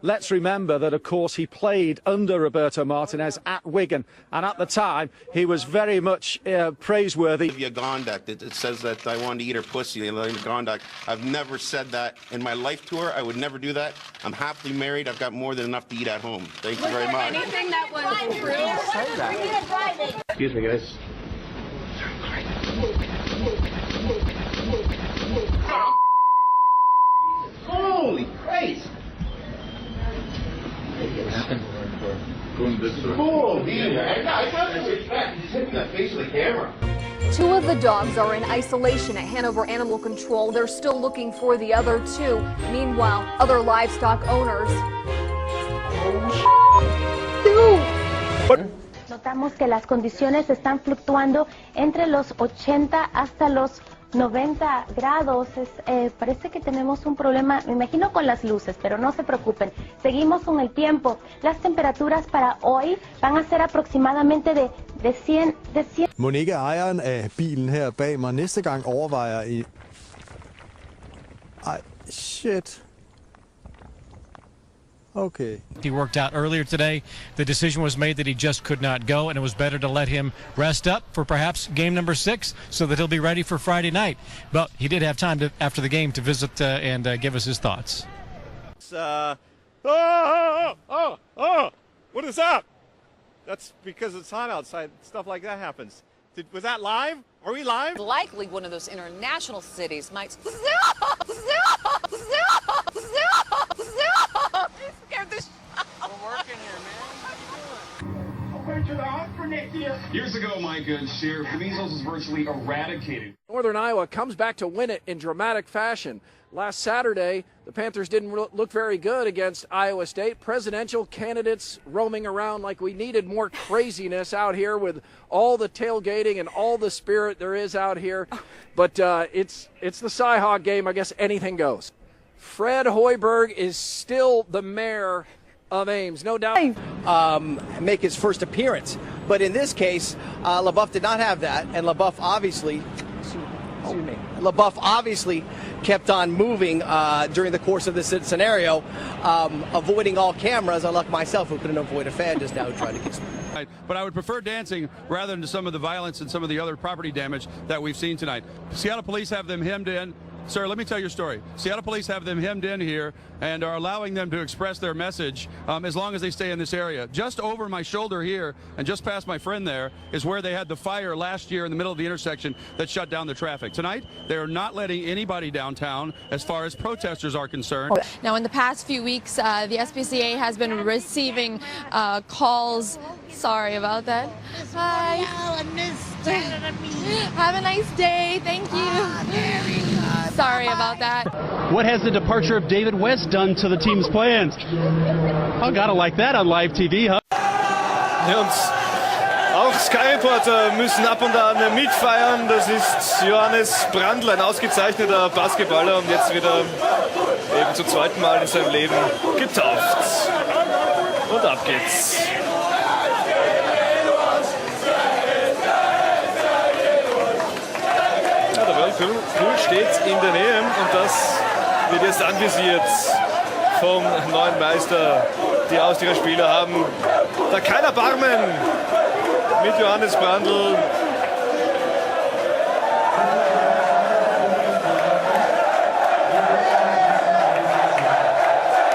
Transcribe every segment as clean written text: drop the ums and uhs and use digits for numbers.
Let's remember that, of course, he played under Roberto Martinez at Wigan, and at the time, he was very much praiseworthy. Gondak, it says that I wanted to eat her pussy. Gondak. I've never said that in my life tour. I would never do that. I'm happily married. I've got more than enough to eat at home. Thank you very much. Anything that was true? Excuse me, guys. Holy Christ! What happened? I got this respect. He's hitting the face of the camera. 2 of the dogs are in isolation at Hanover Animal Control. They're still looking for the other 2. Meanwhile, other livestock owners. Notamos que las condiciones están fluctuando entre los 80 hasta los 90 grados. Parece que tenemos un problema, me imagino, con las luces, pero no se preocupen. Seguimos con el tiempo. Las temperaturas para hoy van a ser aproximadamente de 100. Mon ikke ejeren af bilen her bag mig næste gang overvejer i... Ej, shit. Okay. He worked out earlier today. The decision was made that he just could not go, and it was better to let him rest up for perhaps game number 6 so that he'll be ready for Friday night. But he did have time after the game to visit and give us his thoughts. What is that? That's because it's hot outside. Stuff like that happens. Was that live? Are we live? Likely one of those international cities might... scared the We're working here, man. Years ago, my good Sheriff, the measles was virtually eradicated. Northern Iowa comes back to win it in dramatic fashion. Last Saturday, the Panthers didn't look very good against Iowa State. Presidential candidates roaming around like we needed more craziness out here with all the tailgating and all the spirit there is out here. But it's the Cy-Hawk game. I guess anything goes. Fred Hoiberg is still the mayor of Ames, no doubt. Make his first appearance. But in this case, LaBeouf did not have that, and LaBeouf obviously kept on moving during the course of this scenario, avoiding all cameras, unlike myself, who couldn't avoid a fan just now trying to kiss me. But I would prefer dancing rather than some of the violence and some of the other property damage that we've seen tonight. Seattle police have them hemmed in. Sir, let me tell your story. Seattle police have them hemmed in here and are allowing them to express their message as long as they stay in this area. Just over my shoulder here and just past my friend there is where they had the fire last year in the middle of the intersection that shut down the traffic. Tonight, they are not letting anybody downtown as far as protesters are concerned. Now, in the past few weeks, the SPCA has been receiving calls. Sorry about that. Hi. Have a nice day. Thank you. Sorry about that. What has the departure of David West done to the team's plans? Oh, gotta like that on live TV, huh? Ja, und auch Sky-Reporter müssen ab und an mitfeiern. Das ist Johannes Brandl, ein ausgezeichneter Basketballer und jetzt wieder eben zum 2. Mal in seinem Leben getauft. Und ab geht's. Pool steht in der Nähe und das wird jetzt anvisiert vom neuen Meister. Die Austria Spieler haben da kein Erbarmen mit Johannes Brandl.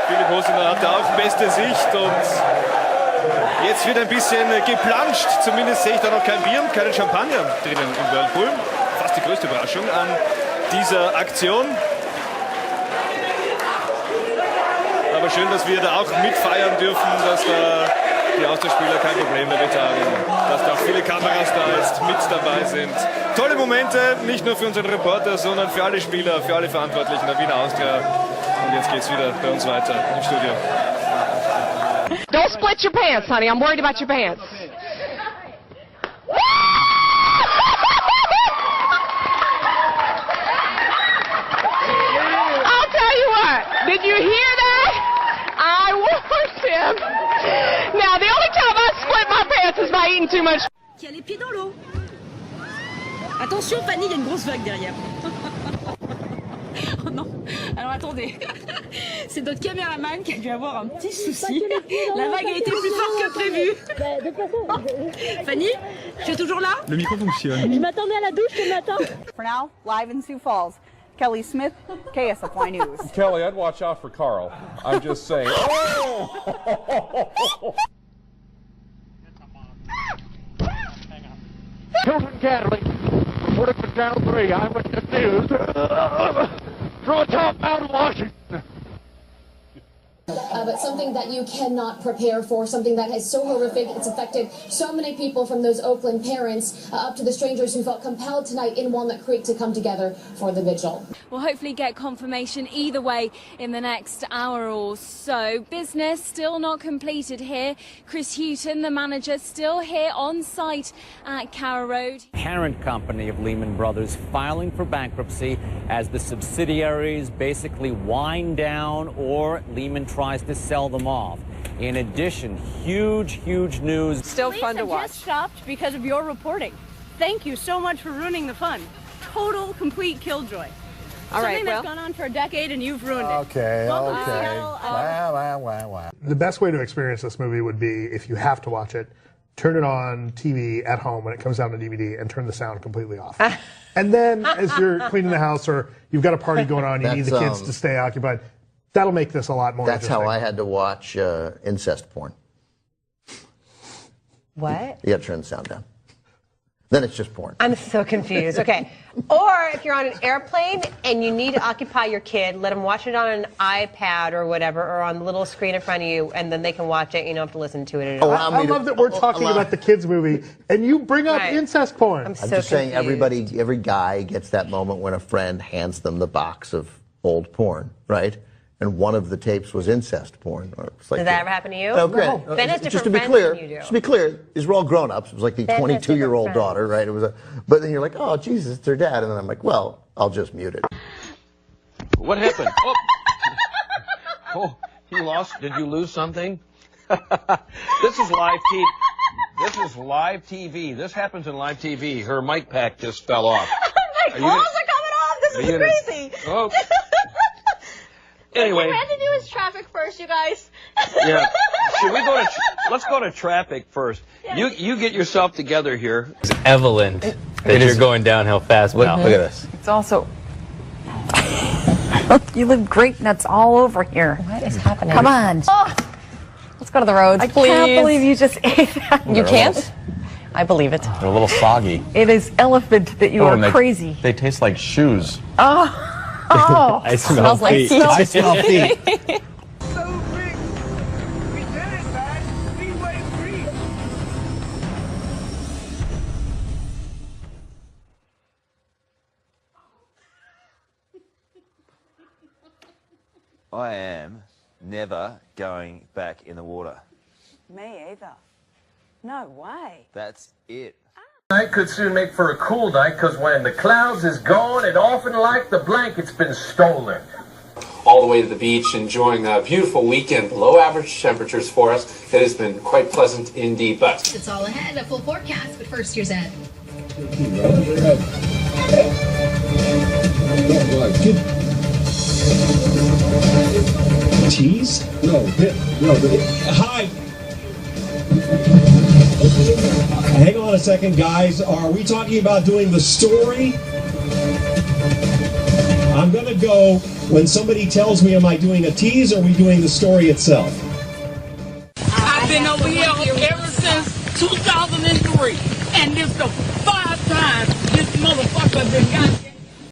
Philipp Hosiner hatte auch beste Sicht und jetzt wird ein bisschen geplanscht. Zumindest sehe ich da noch kein Bier und keinen Champagner drinnen im Whirlpool. Fast die größte Überraschung an dieser Aktion. Aber schön, dass wir da auch mitfeiern dürfen, dass da die Austauschspieler kein Problem damit haben, dass da auch viele Kameras da jetzt mit dabei sind. Tolle Momente, nicht nur für unseren Reporter, sondern für alle Spieler, für alle Verantwortlichen der Wiener Austria. Und jetzt geht's wieder bei uns weiter im Studio. Don't split your pants, honey. I'm worried about your pants. Did you hear that? I warned him. Now, the only time I split my pants is by eating too much. Qui a les pieds dans l'eau. Attention, Fanny, il y a une grosse vague derrière. Oh non. Alors attendez. C'est notre caméraman qui a dû avoir un petit souci. La vague a été plus forte que prévu. De toute façon. Fanny, tu es toujours là? Le micro fonctionne. Je m'attendais à la douche ce matin. For now, live in Sioux Falls, Kelly Smith, KSFY News. Kelly, I'd watch out for Carl. I'm just saying. Oh! Children Catholic, reporting for Channel 3, Eyewitness News. Throw a top out of Washington. But something that you cannot prepare for, something that is so horrific, it's affected so many people, from those Oakland parents up to the strangers who felt compelled tonight in Walnut Creek to come together for the vigil. We'll hopefully get confirmation either way in the next hour or so. Business still not completed here. Chris Houghton, the manager, still here on site at Carrow Road. Parent company of Lehman Brothers filing for bankruptcy as the subsidiaries basically wind down or Lehman tries to sell them off. In addition, huge news. Still fun to watch. Just stopped because of your reporting. Thank you so much for ruining the fun. Total, complete killjoy. All right, Something that's gone on for a decade and you've ruined it. Okay. The best way to experience this movie would be, if you have to watch it, turn it on TV at home when it comes down to DVD and turn the sound completely off. And then as you're cleaning the house or you've got a party going on, you need the kids to stay occupied. That'll make this a lot more interesting. That's how I had to watch incest porn. What? You got to turn the sound down. Then it's just porn. I'm so confused. Okay. Or if you're on an airplane and you need to occupy your kid, let them watch it on an iPad or whatever, or on the little screen in front of you, and then they can watch it. You don't have to listen to it at all. I love that we're talking about the kids' movie, and you bring up incest porn. I'm just saying, every guy gets that moment when a friend hands them the box of old porn, right? And one of the tapes was incest porn. Or it's like Did that ever happen to you? No, great. Ben has different just to be friends clear, than you do. just to be clear, these were all grown-ups. It was like the Ben has 22-year-old different daughter, right? It was but then you're like, oh, Jesus, it's her dad. And then I'm like, well, I'll just mute it. What happened? Oh, you lost? Did you lose something? This is live TV. This is live TV. This happens in live TV. Her mic pack just fell off. My calls are coming off. This is crazy. Oh. Anyway. We had to do his traffic first, you guys. Yeah. Should we go to? Let's go to traffic first. Yes. You get yourself together here. It's Evelyn. You're going downhill fast, pal. Look at this. It's also. You live great nuts all over here. What is happening? Come on. Oh. Let's go to the roads, please. I can't believe you just ate that. You can't? I believe it. They're a little soggy. It is elephant that you are crazy. They taste like shoes. Oh. Oh. I smell feet. I smell feet. I am never going back in the water. Me either. No way. That's it. Night could soon make for a cool night, because when the clouds is gone, it often like the blanket's been stolen. All the way to the beach, enjoying a beautiful weekend, below average temperatures for us. It has been quite pleasant indeed, but It's all ahead, a full forecast, but first here's Ed. Tease? No, hit. No, hi. Hang on a second, guys. Are we talking about doing the story? I'm going to go when somebody tells me, am I doing a tease or are we doing the story itself? I've been over here ever since 2003, and this is the 5th time